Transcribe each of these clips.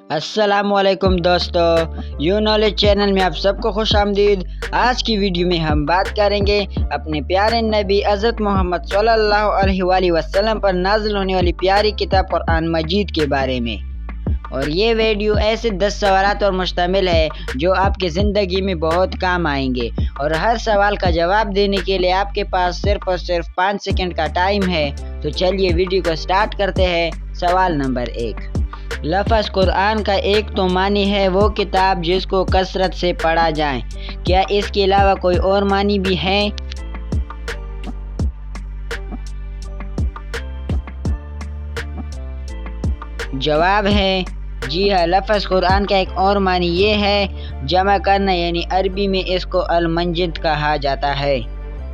अस्सलामुअलैकुम दोस्तों, you knowledge channel में आप सबको खुश आमदीद। आज की वीडियो में हम बात करेंगे अपने प्यारे नबी हज़रत मोहम्मद सल्लल्लाहु अलैहि वसल्लम पर नाज़िल होने वाली प्यारी किताब कुरान मजीद के बारे में। और ये वीडियो ऐसे 10 सवालात और मुश्तमिल है जो आपकी ज़िंदगी में बहुत काम आएंगे, और हर सवाल का जवाब देने के लिए आपके पास सिर्फ और सिर्फ 5 सेकंड का टाइम है। तो चलिए वीडियो को स्टार्ट करते हैं। सवाल नंबर 1, लफ्ज़ कुरान का एक तो मानी है वो किताब जिसको कसरत से पढ़ा जाए, क्या इसके अलावा कोई और मानी भी है? जवाब है जी हाँ, लफ्ज़ कुरान का एक और मानी ये है जमा करना, यानी अरबी में इसको अल मंजिद कहा जाता है।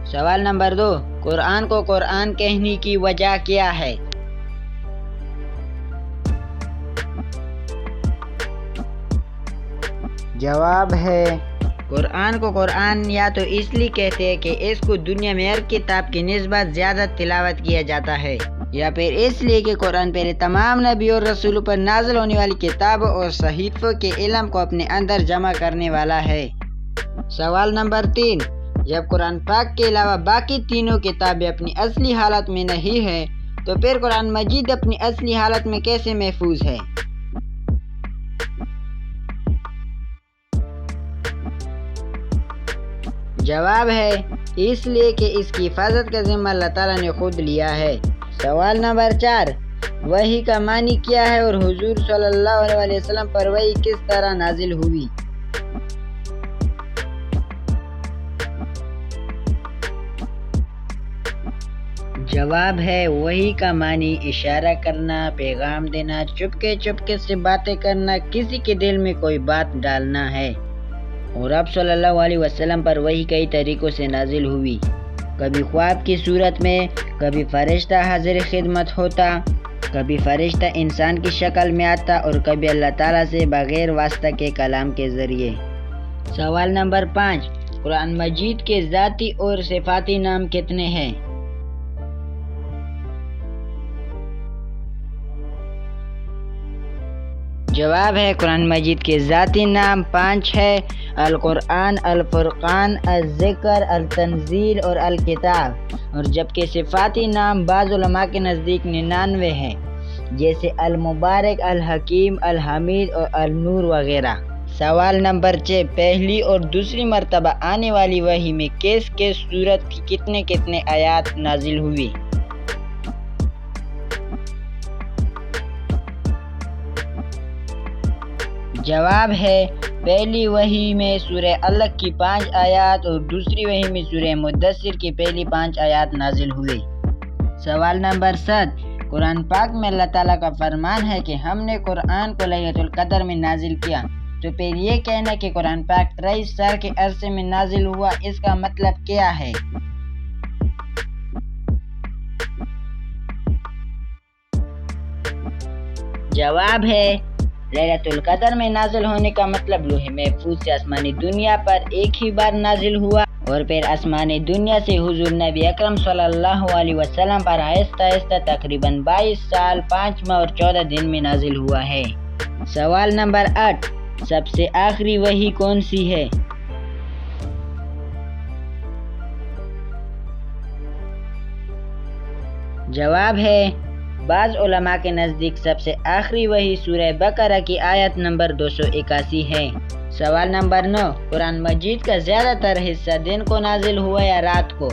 सवाल नंबर 2, कुरान को कुरान कहने की वजह क्या है? जवाब है कुरान को कुरान या तो इसलिए कहते हैं कि इसको दुनिया में हर किताब की निस्बत ज़्यादा तिलावत किया जाता है, या फिर इसलिए कि कुरान पहले तमाम नबी और रसूलों पर नाज़िल होने वाली किताबों और सहीफ़ों के इल्म को अपने अंदर जमा करने वाला है। सवाल नंबर 3, जब कुरान पाक के अलावा बाकी तीनों किताबें अपनी असली हालत में नहीं है तो फिर कुरान मजीद अपनी असली हालत में कैसे महफूज है? जवाब है इसलिए कि इसकी हिफाजत का जिम्मा अल्लाह ताला ने खुद लिया है। सवाल नंबर 4, वही का मानी क्या है और हुजूर सल्लल्लाहु अलैहि वसल्लम पर वही किस तरह नाजिल हुई? जवाब है वही का मानी इशारा करना, पैगाम देना, चुपके चुपके से बातें करना, किसी के दिल में कोई बात डालना है। और अब सल्लल्लाहु अलैहि वसल्लम पर वही कई तरीक़ों से नाजिल हुई, कभी ख्वाब की सूरत में, कभी फरिश्ता हाजिर खिदमत होता, कभी फरिश्ता इंसान की शक्ल में आता, और कभी अल्लाह ताला से बग़ैर वास्ता के कलाम के ज़रिए। सवाल नंबर 5, कुरान मजीद के ज़ाती और सिफ़ाती नाम कितने हैं? जवाब है कुरान मजीद के ज़ाती नाम 5 है, अल कुरान, अल फुरक़ान, अल ज़िक्र, अल तंज़ील और अल किताब। और जबकि सिफ़ाती नाम बाज़ उलमा के नज़दीक 99 हैं, जैसे अल मुबारक, अल हकीम, अल हमीद और अल नूर वगैरह। सवाल नंबर 6, पहली और दूसरी मरतबा आने वाली वही में किस सूरत की कितने कितने आयात नाजिल हुई? जवाब है पहली वही में सूरह अलक की 5 आयात और दूसरी वही में सूरह मुद्दस्सिर की पहली 5 आयात नाजिल हुए। सवाल नंबर 7, कुरान पाक में अल्लाह ताला का फरमान है कि हमने कुरान को लैलतुल क़द्र में नाजिल किया, तो फिर ये कहना कि कुरान पाक 23 साल के अरसे में नाजिल हुआ, इसका मतलब क्या है? जवाब है लैलतुल क़द्र में नाजिल होने का मतलब लौह महफूज से आसमानी दुनिया पर एक ही बार नाजिल हुआ, और फिर आसमानी दुनिया से हुजूर नबी अकरम सल्लल्लाहु अलैहि वसल्लम पर आहिस्ता आहिस्ता तकरीबन 22 साल 5 माह और 14 दिन में नाजिल हुआ है। सवाल नंबर 8, सबसे आखिरी वही कौन सी है? जवाब है बाज़ उलमा के नज़दीक सबसे आखिरी वही सूरह बकरा की आयत नंबर 281 है। सवाल नंबर 9, कुरान मजीद का ज़्यादातर हिस्सा दिन को नाजिल हुआ या रात को?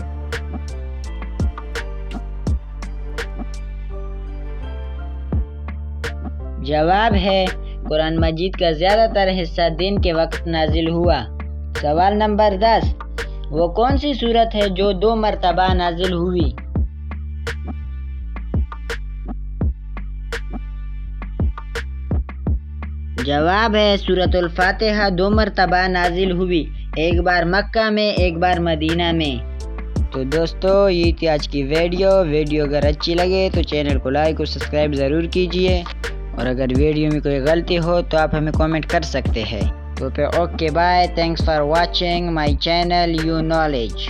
जवाब है कुरान मजीद का ज़्यादातर हिस्सा दिन के वक्त नाजिल हुआ। सवाल नंबर 10, वो कौन सी सूरत है जो 2 मरतबा नाजिल हुई? जवाब है सूरतुल फातिहा 2 मरतबा नाजिल हुई, एक बार मक्का में, एक बार मदीना में। तो दोस्तों ये थी आज की वीडियो अगर अच्छी लगे तो चैनल को लाइक और सब्सक्राइब ज़रूर कीजिए, और अगर वीडियो में कोई गलती हो तो आप हमें कमेंट कर सकते हैं। तो फिर okay bye, thanks for watching my channel you knowledge.